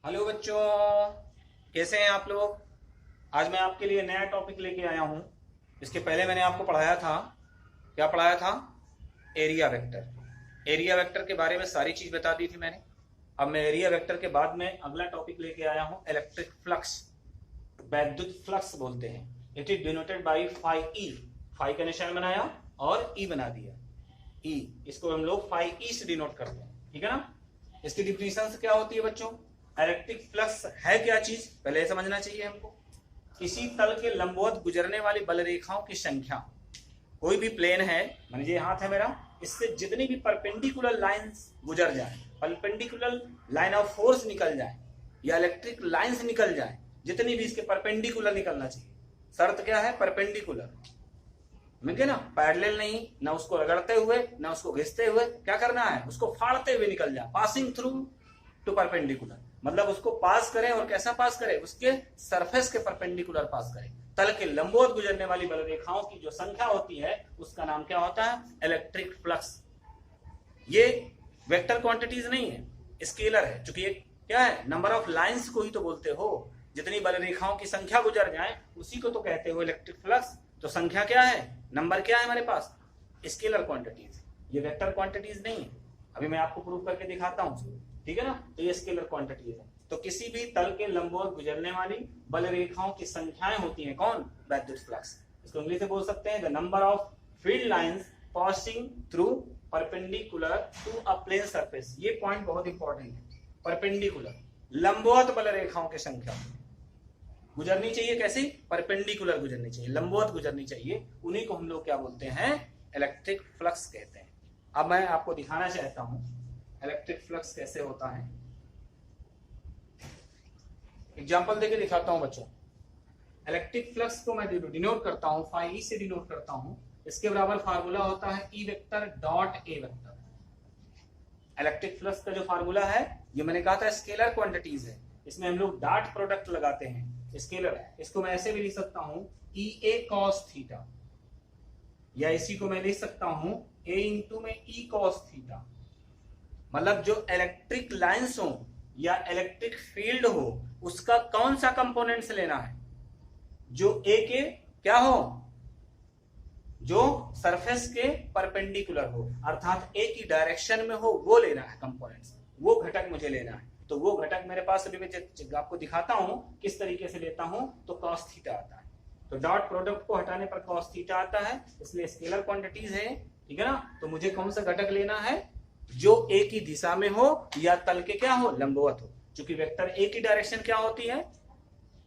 Hello बच्चों, कैसे हैं आप लोग। आज मैं आपके लिए नया टॉपिक लेके आया हूं। इसके पहले मैंने आपको पढ़ाया था, क्या पढ़ाया था? Area vector. एरिया वेक्टर के बारे में सारी चीज बता दी थी मैंने। अब मैं एरिया वेक्टर के बाद में अगला टॉपिक लेके आया हूं, इलेक्ट्रिक फ्लक्स। वैद्युत फ्लक्स बोलते हैं। It is denoted by phi E. Phi का निशान बनाया और ई बना दिया। ई, इसको हम लोग फाई ई से डिनोट करते हैं, ठीक है ना। इसकी डिफिनेशन क्या होती है बच्चों? इलेक्ट्रिक फ्लक्स है क्या चीज, पहले ये समझना चाहिए हमको। किसी तल के लंबवत गुजरने वाली बल रेखाओं की संख्या। कोई भी प्लेन है, मान लीजिए हाथ है मेरा, इससे जितनी भी परपेंडिकुलर लाइंस गुजर जाए, परपेंडिकुलर लाइन ऑफ फोर्स निकल जाए या इलेक्ट्रिक लाइंस निकल जाए, जितनी भी इसके परपेंडिकुलर निकलना चाहिए। शर्त क्या है? परपेंडिकुलर। मिल ना, पैरेलल नहीं, ना उसको रगड़ते हुए ना उसको घिसते हुए, क्या करना है? उसको फाड़ते हुए निकल जाए, पासिंग थ्रू टू परपेंडिकुलर। मतलब उसको पास करें, और कैसा पास करें? उसके सरफेस के परपेंडिकुलर पास करें। तल के लंबवत गुजरने वाली बल रेखाओं की जो संख्या होती है उसका नाम क्या होता है? Electric flux. ये वेक्टर क्वांटिटीज नहीं है, स्केलर है। चूंकि ये क्या है? नंबर ऑफ लाइंस को ही तो बोलते हो। जितनी बल रेखाओं की संख्या गुजर जाए उसी को तो कहते हो इलेक्ट्रिक फ्लक्स। तो संख्या क्या है, नंबर क्या है हमारे पास? Scalar quantities. ये वेक्टर क्वांटिटीज नहीं है। अभी मैं आपको प्रूव करके दिखाता हूं, ठीक है ना। तो ये स्केलर क्वांटिटीज है। तो किसी भी तल के लंबवत गुजरने वाली बल रेखाओं की संख्याएं होती हैं कौन? वैद्युत फ्लक्स। इसको इंग्लिश में बोल सकते हैं the number of field lines passing through perpendicular to a plane surface. ये पॉइंट बहुत इंपॉर्टेंट है। परपेंडिकुलर, लंबवत बल रेखाओं की संख्या गुजरनी चाहिए। कैसी? परपेंडिकुलर गुजरनी चाहिए, लंबवत गुजरनी चाहिए। उन्हीं को हम लोग क्या बोलते हैं? इलेक्ट्रिक फ्लक्स कहते हैं। अब मैं आपको दिखाना चाहता हूं इलेक्ट्रिक फ्लक्स कैसे होता है। एग्जांपल देके दिखाता हूं बच्चों। इलेक्ट्रिक फ्लक्स को मैं डिनोट करता हूं, फाई ई से डिनोट करता हूं। इसके बराबर फार्मूला होता है E vector dot A vector. Electric flux का जो फार्मूला है, ये मैंने कहा था स्केलर क्वांटिटीज है। इसमें हम लोग डॉट प्रोडक्ट लगाते हैं, स्केलर है। इसको मैं ऐसे भी लिख सकता हूं ई ए कॉस थीटा, या इसी को मैं लिख सकता हूं ए इंटू में ई कॉस थीटा। मतलब जो इलेक्ट्रिक लाइंस हो या इलेक्ट्रिक फील्ड हो, उसका कौन सा कंपोनेंट्स लेना है? जो ए के क्या हो? जो सरफेस के परपेंडिकुलर हो, अर्थात ए की डायरेक्शन में हो, वो लेना है कंपोनेंट्स। वो घटक मुझे लेना है। तो वो घटक मेरे पास अभी मैं आपको दिखाता हूं किस तरीके से लेता हूं। तो कॉस थीटा आता है। तो डॉट प्रोडक्ट को हटाने पर कॉस थीटा आता है, इसलिए स्केलर क्वांटिटीज है, ठीक है ना। तो मुझे कौन सा घटक लेना है? जो ए की दिशा में हो या तल के क्या हो? लंबवत हो। क्योंकि वेक्टर ए की डायरेक्शन क्या होती है?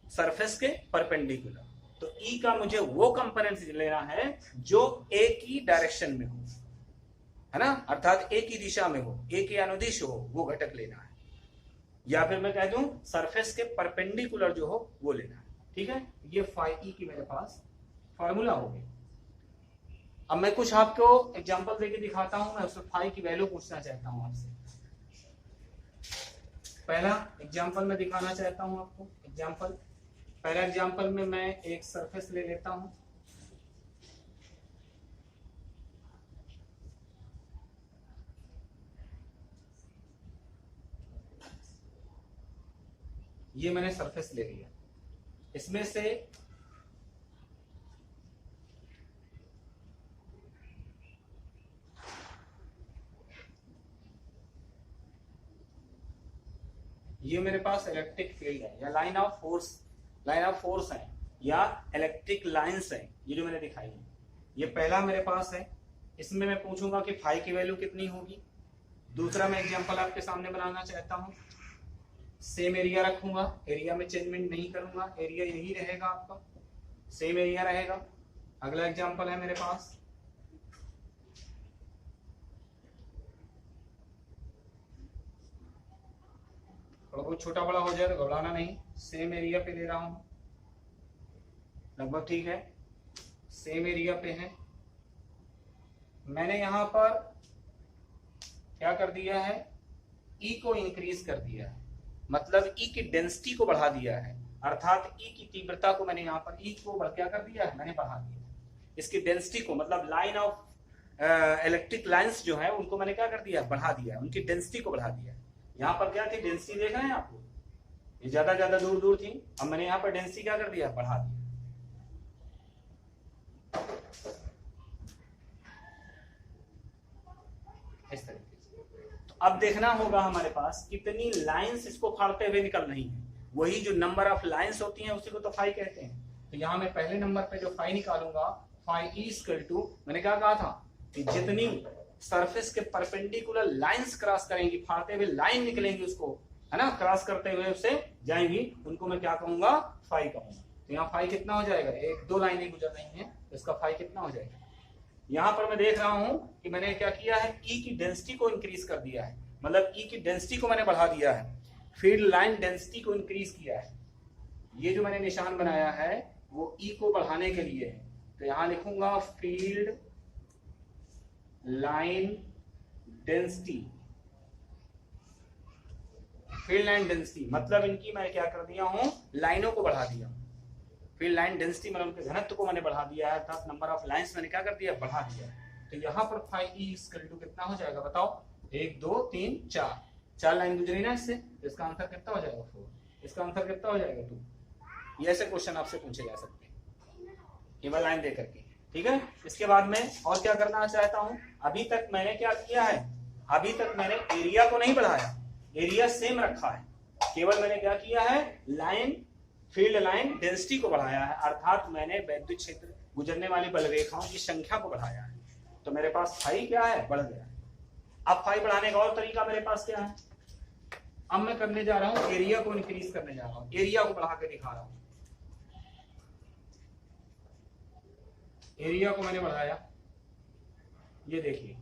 सरफेस के परपेंडिकुलर। तो ई का मुझे वो कंपोनेंट लेना है जो ए की डायरेक्शन में हो, है ना, अर्थात ए की दिशा में हो, ए के अनुदिश हो, वो घटक लेना है। या फिर मैं कह दूं सरफेस के परपेंडिकुलर जो हो वो लेना है, ठीक है। ये फाई ई की मेरे पास फार्मूला हो गई। अब मैं कुछ आपको एग्जांपल देके दिखाता हूं। मैं उसमें फाई की वैल्यू पूछना चाहता हूं आपसे। पहला एग्जांपल मैं दिखाना चाहता हूं आपको। एग्जांपल, पहला एग्जांपल में मैं एक सरफेस ले लेता हूं। ये मैंने सरफेस ले लिया। इसमें से ये मेरे पास इलेक्ट्रिक फील्ड है या लाइन ऑफ फोर्स है या इलेक्ट्रिक लाइंस है, ये जो मैंने दिखाई है। ये पहला मेरे पास है। इसमें मैं पूछूंगा कि फाई की वैल्यू कितनी होगी। दूसरा मैं एग्जांपल आपके सामने बनाना चाहता हूं। सेम एरिया रखूंगा, एरिया में चेंजमेंट नहीं करूंगा, एरिया यही रहेगा आपका, सेम एरिया रहेगा। अगला एग्जांपल है मेरे पास। थोड़ा बहुत छोटा बड़ा हो जाए तो घबराना नहीं। सेम एरिया पे ले रहा हूं, लगभग ठीक है, सेम एरिया पे है। मैंने यहां पर क्या कर दिया है? ई को इंक्रीज कर दिया है, मतलब ई की डेंसिटी को बढ़ा दिया है। अर्थात ई की तीव्रता को मैंने यहाँ पर ई को क्या कर दिया है? मैंने बढ़ा दिया। इसकी डेंसिटी को, मतलब लाइन ऑफ इलेक्ट्रिक लाइंस जो है उनको मैंने क्या कर दिया? बढ़ा दिया, उनकी डेंसिटी को बढ़ा दिया। यहाँ पर क्या थी? डेंसिटी देख रहे हैं आपको, ये ज्यादा दूर दूर थी, अब मैंने यहाँ पर डेंसिटी क्या कर दिया, बढ़ा दिया। इस तरीके से। तो अब देखना होगा हमारे पास कितनी लाइंस इसको फाड़ते हुए निकल रही हैं। वही जो नंबर ऑफ लाइंस होती हैं उसी को तो फाई कहते हैं। तो यहाँ मैं पहले नंबर पे जो फाई निकालूंगा, फाई इक्वल टू, मैंने क्या कहा था कि जितनी सरफेस के परपेंडिकुलर लाइंस क्रॉस करेंगी, फाड़ते हुए लाइन निकलेंगी उसको, है ना, क्रॉस करते हुए उससे जाएंगी, उनको मैं क्या कहूंगा, फाई कहूंगा। तो यहाँ फाई कितना हो जाएगा, एक दो लाइनें गुजर रही हैं, तो इसका फाई कितना हो जाएगा। यहाँ पर मैं देख रहा हूं कि मैंने क्या किया है, ई की डेंसिटी को इंक्रीज कर दिया है, मतलब ई की डेंसिटी को मैंने बढ़ा दिया है, फील्ड लाइन डेंसिटी को इंक्रीज किया है। ये जो मैंने निशान बनाया है वो ई को बढ़ाने के लिए है। तो यहां लिखूंगा field line density, field line density मतलब इनकी मैं क्या कर दिया हूं, लाइनों को बढ़ा दिया। फील्ड लाइन डेंसिटी मतलब उनके घनत्व को मैंने बढ़ा दिया है, अर्थात नंबर ऑफ लाइंस मैंने क्या कर दिया, बढ़ा दिया। तो यहाँ पर फाई ई इक्वल टू कितना हो जाएगा बताओ, 1 2 3 4, 4 लाइन गुजरी ना इससे, तो इसका आंसर कितना हो जाएगा 4, इसका आंसर कितना हो जाएगा 2। ये ऐसे क्वेश्चन आपसे पूछे जा सकते हैं केवल लाइन दे करके, ठीक है। इसके बाद में और क्या करना चाहता हूं, अभी तक मैंने क्या किया है, अभी तक मैंने एरिया को नहीं बढ़ाया, एरिया सेम रखा है, केवल मैंने क्या किया है, लाइन फील्ड लाइन डेंसिटी को बढ़ाया है, अर्थात मैंने वैद्युत क्षेत्र गुजरने वाली बल रेखाओं की संख्या को बढ़ाया है। तो मेरे पास फाई क्या है, बढ़ गया है। अब फाई बढ़ाने का और तरीका मेरे पास क्या है, अब मैं करने जा रहा हूं एरिया को इंक्रीज करने जा रहा हूं, एरिया को बढ़ा के दिखा रहा हूं। एरिया को मैंने बढ़ाया, ये देखिए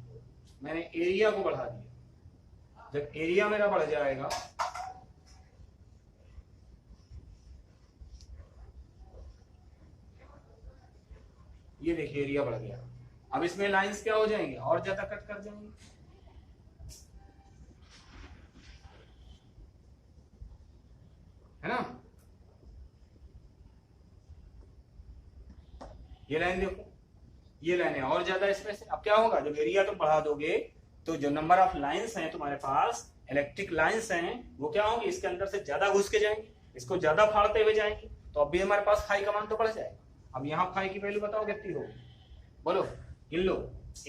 मैंने एरिया को बढ़ा दिया। जब एरिया मेरा बढ़ जाएगा, ये देखिए एरिया बढ़ गया, अब इसमें लाइंस क्या हो जाएंगे, और ज्यादा कट कर जाएंगे, है ना। ये लाइन देखो, ये लाइन है और ज्यादा इसमें से। अब क्या होगा, जब एरिया तुम बढ़ा दोगे तो जो नंबर ऑफ लाइंस हैं तुम्हारे पास, इलेक्ट्रिक लाइंस हैं, वो क्या होंगी, इसके अंदर से ज्यादा घुस के जाएंगी, इसको ज्यादा फाड़ते हुए जाएंगी। तो अब भी हमारे पास फाई का मान तो बढ़ जाएगा। अब यहाँ फाई की वैल्यू बताओ कितनी होगी, बोलो, गिन लो,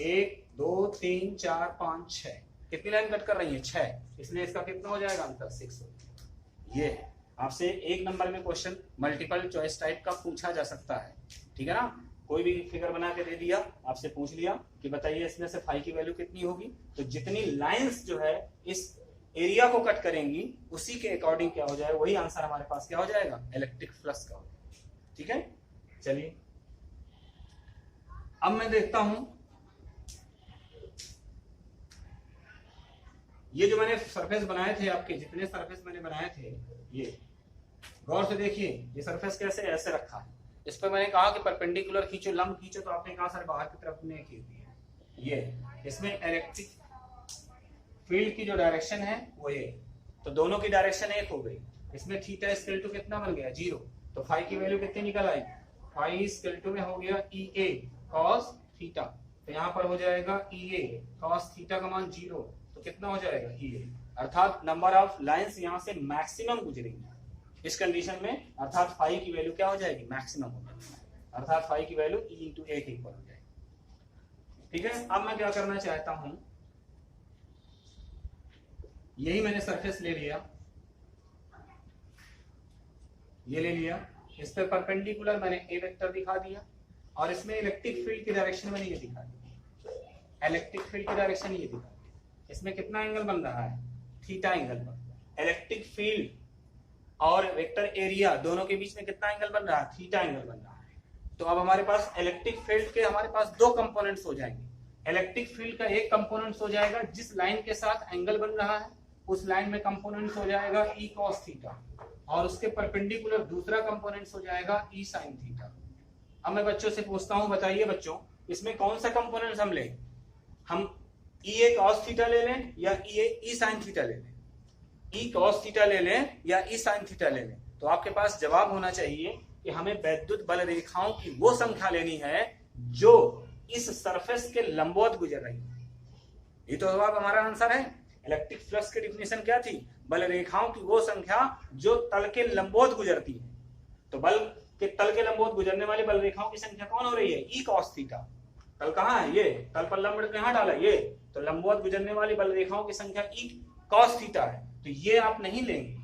1 2 3 4 5 6, कितनी लाइन कट कर रही है, 6, इसलिए इसका कितना हो जाएगा आंसर, 6। ये आपसे एक नंबर में क्वेश्चन मल्टीपल चॉइस टाइप का पूछा जा सकता है, ठीक है ना। कोई भी फिगर बना के दे दिया, आपसे पूछ लिया कि बताइए इसमें से फाई की वैल्यू कितनी होगी, तो जितनी लाइंस जो है इस एरिया को कट करेंगी उसी के अकॉर्डिंग क्या हो जाएगा, वही आंसर हमारे पास क्या हो जाएगा, इलेक्ट्रिक फ्लक्स का हो जाएगा, ठीक है। चलिए अब मैं देखता हूं, ये जो मैंने सरफेस बनाए थे, आपके जितने सरफेस मैंने बनाए थे, ये गौर से देखिए, ये सरफेस कैसे ऐसे रखा है, इस पर मैंने कहा कि परपेंडिकुलर खींचो, लंब खींचो, तो आपने कहा सर बाहर की तरफ ने खींच दिया। ये इसमें इलेक्ट्रिक फील्ड की जो डायरेक्शन है वो ये, तो दोनों की डायरेक्शन एक हो गई। इसमें थीटा इक्वल टू कितना बन गया, 0, तो फाई की वैल्यू कितनी निकल आई, फाई इक्वल टू में हो गया EA cos थीटा, तो यहाँ पर हो जाएगा EA cos थीटा का मान 0, तो कितना हो जाएगा EA, अर्थात नंबर ऑफ लाइंस यहाँ से मैक्सिमम गुजरेंगी इस कंडीशन में, अर्थात फाई की वैल्यू क्या हो जाएगी, मैक्सिमम हो जाएगी, अर्थात फाई की वैल्यू E × A के इक्वल हो जाएगी, ठीक है। अब मैं क्या करना चाहता हूं, यही मैंने सरफेस ले लिया, ये ले लिया, इस पे परपेंडिकुलर मैंने ए वेक्टर दिखा दिया, और इसमें इलेक्ट्रिक फील्ड की डायरेक्शन मैंने ये दिखा दी, इलेक्ट्रिक फील्ड की डायरेक्शन ये दिखा दी। इसमें कितना एंगल बन रहा है, थीटा एंगल बन रहा है। इलेक्ट्रिक फील्ड और वेक्टर एरिया दोनों के बीच में कितना एंगल बन रहा है, थीटा एंगल बन रहा है। तो अब हमारे पास इलेक्ट्रिक फील्ड के हमारे पास दो कंपोनेंट्स हो जाएंगे। इलेक्ट्रिक फील्ड का एक कंपोनेंट्स हो जाएगा जिस लाइन के साथ एंगल बन रहा है, उस लाइन में कंपोनेंट्स हो जाएगा E cos थीटा, और उसके परपेंडिकुलर दूसरा कंपोनेंट्स हो जाएगा E sin थीटा। अब मैं बच्चों से पूछता हूं, बताइए बच्चों, इसमें कौन सा कंपोनेंट्स हम लें, हम EA cos थीटा ले लें या E sin थीटा ले लें, E cos थीटा ले लें या E sin थीटा ले लें। तो आपके पास जवाब होना चाहिए कि हमें वैद्युत बल रेखाओं की वो संख्या लेनी है जो इस सरफेस के लंबवत गुजर रही है। ये तो जवाब हमारा आंसर है। इलेक्ट्रिक फ्लक्स की डिफिनेशन क्या थी, बल रेखाओं की वो संख्या जो तल के लंबवत गुजरती है। तो बल के तल के लंबवत गुजरने वाली बल रेखाओं की संख्या कौन हो रही है? E cos theta. तल कहाँ है? ये तल पर लंब कहाँ डाला? ये तो लंबवत गुजरने वाली बल रेखाओं की संख्या ई कॉस थीटा है। तो ये आप नहीं लेंगे,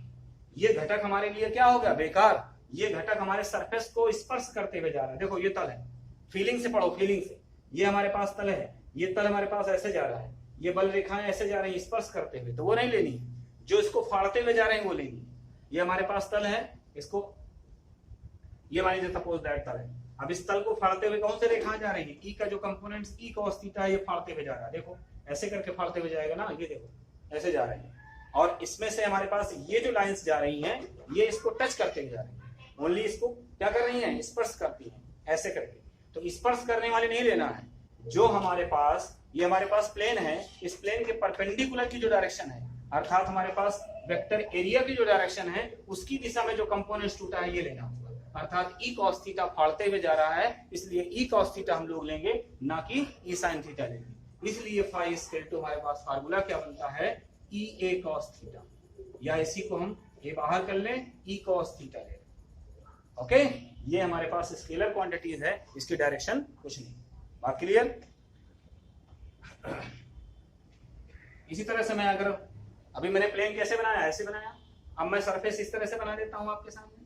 ये घटक हमारे लिए क्या हो गया? बेकार। ये घटक हमारे सरफेस को स्पर्श करते हुए जा रहा है। देखो ये तल है, फीलिंग से पढ़ो, फीलिंग से। ये हमारे पास तल है, ये तल हमारे पास ऐसे जा रहा है, ये बल रेखाएं ऐसे जा रही है स्पर्श करते हुए, तो वो नहीं लेनी। जो इसको फाड़ते हुए जा रहे हैं वो लेनी। ये हमारे पास तल है, इसको ये मान लीजिए सपोज दैट तल है। अब इस तल को फाड़ते हुए कौन से रेखाएं जा रही है? ई का जो कंपोनेंट्स ई कॉस थीटा है, ये फाड़ते हुए जा रहा है। देखो ऐसे करके फाड़ते हुए जाएगा ना, ये देखो ऐसे जा रहे हैं। और इसमें से हमारे पास ये जो लाइंस जा रही हैं, ये इसको टच करते हुए जा रही हैं, ओनली इसको क्या कर रही हैं? स्पर्श करती हैं ऐसे करके। तो स्पर्श करने वाले नहीं लेना है। जो हमारे पास ये हमारे पास प्लेन है, इस प्लेन के परपेंडिकुलर की जो डायरेक्शन है, अर्थात हमारे पास वेक्टर एरिया की जो डायरेक्शन है, उसकी दिशा में जो कंपोनेंट्स टूटा है ये लेना होगा। अर्थात ई कॉस थीटा फाड़ते हुए जा रहा है, इसलिए ई कॉस थीटा हम लोग लेंगे, ना कि ई साइन थीटा लेंगे। इसलिए फाई इक्वल टू हमारे पास फार्मूला क्या बनता है? ई ए कॉस थीटा, या इसी को हम ये बाहर कर लें, ई कॉस थीटा ले। ओके, ये हमारे पास स्केलर क्वांटिटीज है, इसकी डायरेक्शन कुछ नहीं। बात क्लियर? इसी तरह से मैं अगर अभी मैंने प्लेन कैसे बनाया? ऐसे बनाया। अब मैं सरफेस इस तरह से बना देता हूं आपके सामने।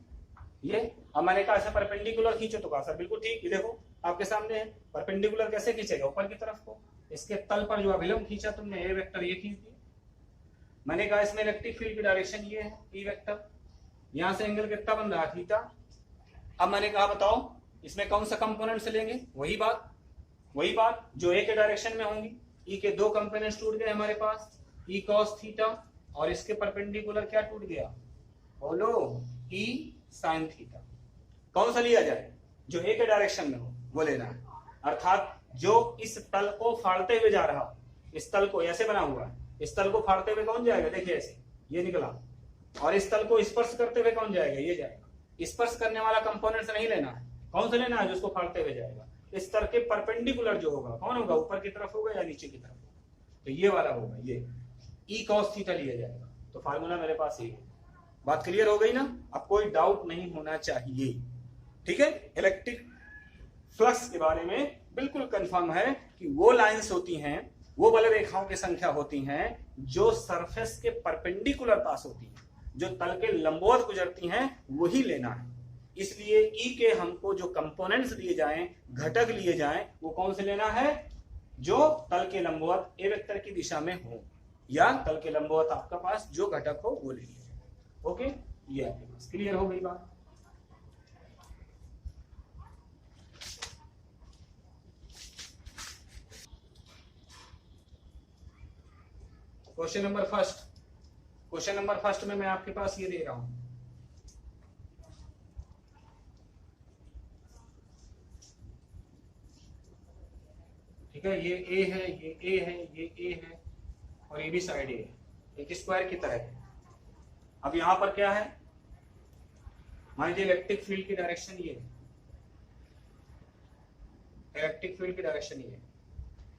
ये अब मैंने कहा ऐसा परपेंडिकुलर खींचो, तो कहा सर बिल्कुल ठीक। ये देखो आपके सामने है, परपेंडिकुलर कैसे खींचेगा? ऊपर की तरफ को। इसके तल पर जो अभिलंब खींचा तुमने, ए वेक्टर ये खींच दिया। मैंने कहा इसमें इलेक्ट्रिक फील्ड की डायरेक्शन ये है, ई वेक्टर। यहां से एंगल कितना बन रहा है? थीटा। अब मैंने कहा बताओ इसमें कौन सा कंपोनेंट से लेंगे? वही बात जो ए के डायरेक्शन में होंगी। ई के दो कंपोनेंट्स टूट गए हमारे पास, ई कॉस थीटा, और इसके परपेंडिकुलर क्या टूट गया? बोलो, ई साइन थीटा। कौन सा लिया जाए? जो ए के डायरेक्शन में हो वो लेना है। अर्थात जो इस तल को फाड़ते हुए जा रहा, इस तल को ऐसे बना हुआ है, इस तल को फाड़ते हुए कौन जाएगा? देखिए ऐसे ये निकला, और इस तल को स्पर्श करते हुए कौन जाएगा? ये जाएगा। स्पर्श करने वाला कंपोनेंट नहीं लेना है। कौन सा लेना है? जो उसको फाड़ते हुए जाएगा। इस तल के परपेंडिकुलर जो होगा, कौन होगा? ऊपर की तरफ होगा या नीचे की तरफ? तो ये वाला होगा, ये ई कॉस थीटा लिया जाएगा। तो फार्मूला मेरे पास ये है। बात क्लियर हो गई ना? अब कोई डाउट नहीं होना चाहिए, ठीक है? इलेक्ट्रिक फ्लक्स के बारे में बिल्कुल कंफर्म है कि वो लाइंस होती हैं, वो बल रेखाओं की संख्या होती हैं जो सरफेस के परपेंडिकुलर पास होती हैं, जो तल के लंबवत गुजरती हैं, वही लेना है। इसलिए ई के हमको जो कंपोनेंट्स लिए जाएं, घटक लिए जाएं, वो कौन से लेना है? जो तल के लंबवत ए वेक्टर की दिशा में हो, या तल के लंबवत आपका पास जो घटक हो वो ले लीजिए। ओके, ये आपके पास क्लियर हो गई बात। क्वेश्चन नंबर फर्स्ट में मैं आपके पास ये दे रहा हूं, ठीक है? ये ए है, ये ए है, ये ए है, और ये भी साइड ए है, एक स्क्वायर की तरह है। अब यहां पर क्या है? मान लीजिए इलेक्ट्रिक फील्ड की डायरेक्शन ये है, इलेक्ट्रिक फील्ड की डायरेक्शन ये है।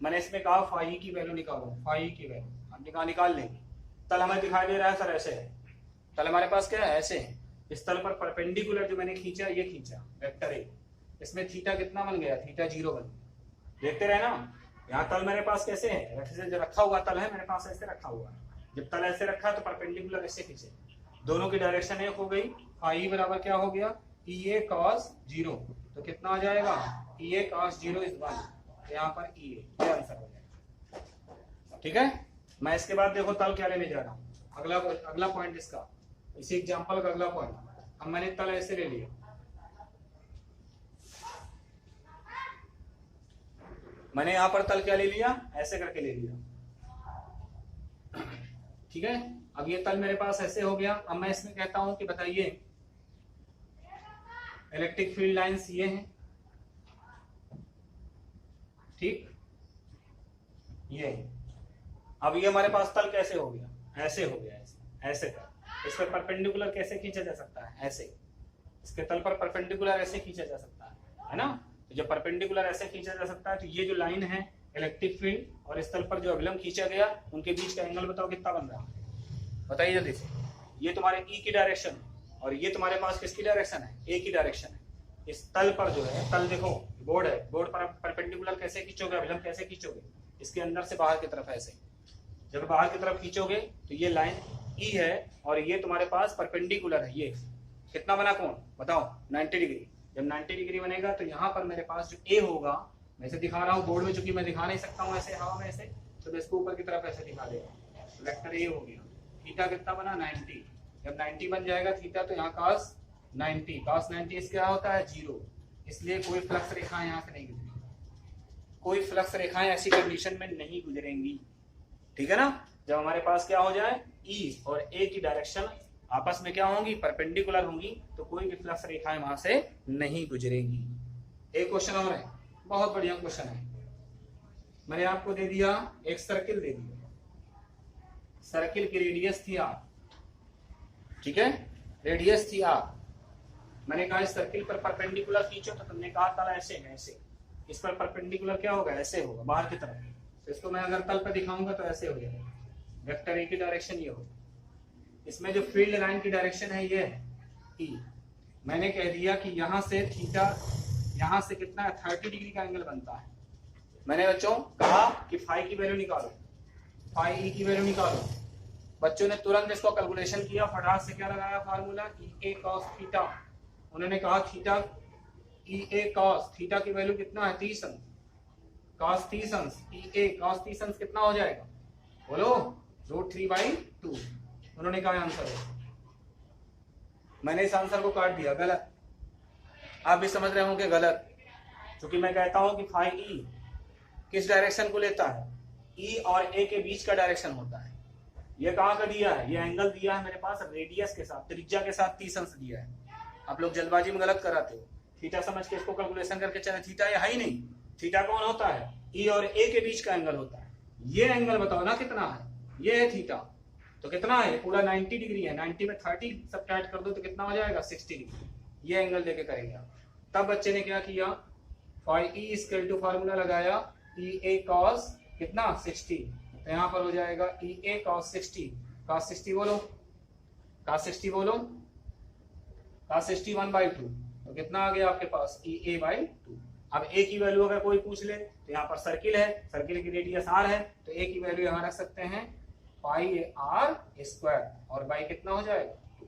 मैंने इसमें कहा फाई की वैल्यू निकालो, फाई की वैल्यू हम निकाल लेंगे। तल हमें दिखाई दे रहा है सर ऐसे है, तल हमारे पास क्या है? ऐसे है। इस तल पर परपेंडिकुलर जो मैंने खींचा, ये खींचा वेक्टर ए, इसमें थीटा कितना बन गया? थीटा 0 बन गया। देखते रहे ना, यहाँ तल मेरे पास कैसे है? ऐसे जो रखा हुआ तल है मेरे पास, ऐसे रखा हुआ है। जब तल ऐसे रखा तो परपेंडिकुलर ऐसे खींचे, दोनों की डायरेक्शन एक हो गई। फाई बराबर क्या हो गया? ई ए कॉस 0। तो कितना आ जाएगा? ई ए कॉस 0 इज 1। यहाँ पर ई ए, ये आंसर हो जाएगा, ठीक है? मैं इसके बाद देखो तल क्या लेने जा रहा हूँ, अगला पॉइंट इसका, इसी एग्जांपल का अगला पॉइंट। अब मैंने तल ऐसे ले लिया, मैंने यहां पर तल क्या ले लिया? ऐसे करके ले लिया, ठीक है? अब ये तल मेरे पास ऐसे हो गया। अब मैं इसमें कहता हूं कि बताइए इलेक्ट्रिक फील्ड लाइंस ये हैं, ठीक? ये अब ये हमारे पास तल कैसे हो गया? ऐसे हो गया, ऐसे कर। इस पर परपेंडिकुलर कैसे खींचा जा सकता है? ऐसे। इसके तल पर परपेंडिकुलर ऐसे खींचा जा सकता है ना? तो जब परपेंडिकुलर ऐसे खींचा जा सकता है, तो ये जो लाइन है इलेक्ट्रिक फील्ड और इस तल पर जो अभिलंब खींचा गया, उनके बीच का एंगल बताओ कितना बन रहा है? बताइए जल्दी से। ये तुम्हारे ई की डायरेक्शन और ये तुम्हारे पास किसकी डायरेक्शन है, ए की डायरेक्शन है। इस तल पर जो है, तल देखो बोर्ड है, बोर्ड पर परपेंडिकुलर कैसे खींचोगे, अभिलंब कैसे खींचोगे, इसके अंदर से बाहर की तरफ ऐसे। जब बाहर की तरफ खींचोगे तो ये लाइन ई है और ये तुम्हारे पास परपेंडिकुलर है। ये कितना बना कोण बताओ, 90 डिग्री। जब 90 डिग्री बनेगा तो यहाँ पर मेरे पास जो ए होगा, मैं इसे दिखा रहा हूँ बोर्ड में, चूंकि मैं दिखा नहीं सकता हूँ ऐसे हवा में ऐसे, तो मैं इसको ऊपर की तरफ ऐसे दिखा देगा। वेक्टर ए हो गया, थीटा कितना बना 90। जब 90 बन जाएगा थीटा तो यहाँ cos 90, cos 90 इसका क्या होता है 0, इसलिए कोई फ्लक्स रेखा यहाँ से नहीं गुजरेगी, कोई फ्लक्स रेखाएं ऐसी कंडीशन में नहीं गुजरेंगी, ठीक है ना। जब हमारे पास क्या हो जाए ई और ए की डायरेक्शन आपस में क्या होंगी, परपेंडिकुलर होंगी, तो कोई भी फ्लक्स रेखाएं वहां से नहीं गुजरेंगी। एक क्वेश्चन और है, बहुत बढ़िया क्वेश्चन है। मैंने आपको दे दिया एक सर्किल दे दिया, सर्किल की रेडियस थी आर, ठीक है, रेडियस थी आर। मैंने कहा इस सर्किल पर परपेंडिकुलर खींचो, तो तुमने कहा तल ऐसे है, ऐसे इस पर परपेंडिकुलर क्या होगा, ऐसे होगा बाहर की तरफ। तो इसको मैं अगर तल पर दिखाऊंगा तो ऐसे हो जाएगा, वेक्टर ए की डायरेक्शन ये होगा। इसमें जो फील्ड लाइन की डायरेक्शन है ये है ई। मैंने कह दिया कि यहां से थीटा, यहां से कितना है 30 डिग्री का एंगल बनता है। मैंने बच्चों कहा कि फाई की वैल्यू निकालो, फाई ई की वैल्यू निकालो। बच्चों ने तुरंत इसको कैलकुलेशन किया, फटाक से क्या लगाया फार्मूला, ई ए कॉस थीटा। उन्होंने कहा थीटा ई ए कॉस थीटा की वैल्यू कितना है 30 अंश, कॉस 30 अंश ई ए कॉस 30 अंश कितना हो जाएगा बोलो, √3/2। उन्होंने कहा आंसर है, मैंने इस आंसर को काट दिया, गलत। आप भी समझ रहे होंगे गलत, क्योंकि मैं कहता हूं कि फाई ई किस डायरेक्शन को लेता है, ई और ए के बीच का डायरेक्शन होता है। ये कहाँ का दिया है, ये एंगल दिया है मेरे पास रेडियस के साथ, त्रिज्या के साथ 30 अंश दिया है। आप लोग जल्दबाजी में गलत कराते हो, थीटा समझ के इसको कैलकुलेशन करके चले, थीटा ये है ही नहीं। थीटा कौन होता है, ई और ए के बीच का एंगल होता है। ये एंगल बताओ ना कितना है, ये है थीटा, तो कितना है पूरा 90 डिग्री है, 90 में 30 सब्ट्रैक्ट कर दो तो कितना हो जाएगा 60 डिग्री। ये एंगल लेके करेंगे आप। तब बच्चे ने क्या किया, phi E equal to formula लगाया ई ए कॉस कितना 60, तो यहाँ पर हो जाएगा ई ए कॉस 60, कॉस 60 बोलो, कॉस 60 बोलो, कॉस 60 1/2, तो कितना आ गया आपके पास ई ए बाई 2। अब ए की वैल्यू अगर कोई पूछ ले तो यहाँ पर सर्किल है, सर्किल की रेडियस आर है, तो ए की वैल्यू यहाँ रख सकते हैं पाई आर स्क्वायर, और बाई कितना हो जाएगा 2।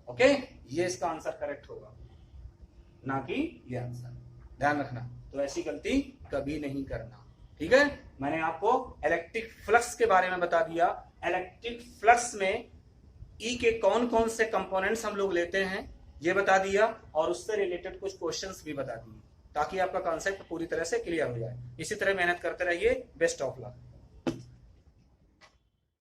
ओके, ये इसका आंसर करेक्ट होगा, ना कि ये आंसर, ध्यान रखना। तो ऐसी गलती कभी नहीं करना, ठीक है। मैंने आपको इलेक्ट्रिक फ्लक्स के बारे में बता दिया, इलेक्ट्रिक फ्लक्स में ई के कौन कौन से कंपोनेंट्स हम लोग लेते हैं ये बता दिया, और उससे रिलेटेड कुछ क्वेश्चंस भी बता दिए, ताकि आपका कॉन्सेप्ट पूरी तरह से क्लियर हो जाए। इसी तरह मेहनत करते रहिए, बेस्ट ऑफ लक।